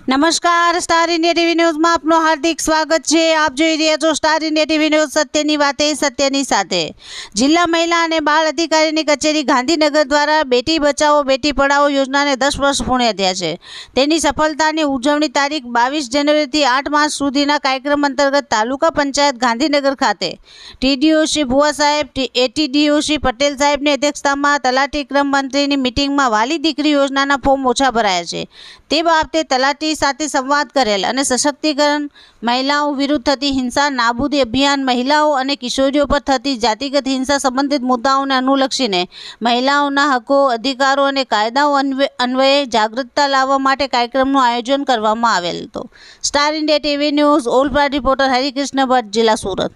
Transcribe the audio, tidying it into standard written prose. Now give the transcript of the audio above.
નમસ્કાર, star India TV ન્યૂઝમાં આપનું હાર્દિક સ્વાગત છે। આપ જોઈ રહ્યા છો સ્ટાર ઇન્ડિયા ટીવી ન્યૂઝ, સત્યની વાતે સત્યની સાથે। જિલ્લા મહિલા અને બાળ અધિકારીની કચેરી ગાંધીનગર દ્વારા બેટી બચાવો બેટી પઢાઓ યોજનાને 10 વર્ષ પૂર્ણ થયા છે। તેની સફળતાની ઉજવણી તારીખ 22 જાન્યુઆરીથી 8 માર્ચ સુધીના કાર્યક્રમ અંતર્ગત તાલુકા પંચાયત ગાંધીનગર ખાતે ટીડીઓ શ્રી ભુવા સાહેબ, એટીડીઓ શ્રી પટેલ સાહેબની અધ્યક્ષતામાં તલાટી ક્રમ મંત્રીની મિટિંગમાં વાલી દીકરી યોજનાના ફોર્મ ઓછા ભરાયા છે તે બાબતે તલાટી સાથે સંવાદ કરેલ અને સશક્તિકરણ, મહિલાઓ વિરુદ્ધ થતી હિંસા નાબૂદી અભિયાન, મહિલાઓ અને કિશોરીઓ પર થતી જાતિગત હિંસા સંબંધિત મુદ્દાઓને અનુલક્ષીને મહિલાઓના હકો, અધિકારો અને કાયદાઓ અન્વયે જાગૃતતા લાવવા માટે કાર્યક્રમનું આયોજન કરવામાં આવેલ હતો। Star India TV news, all part reporter Harikrishna Bhatt, જિલ્લા સુરત।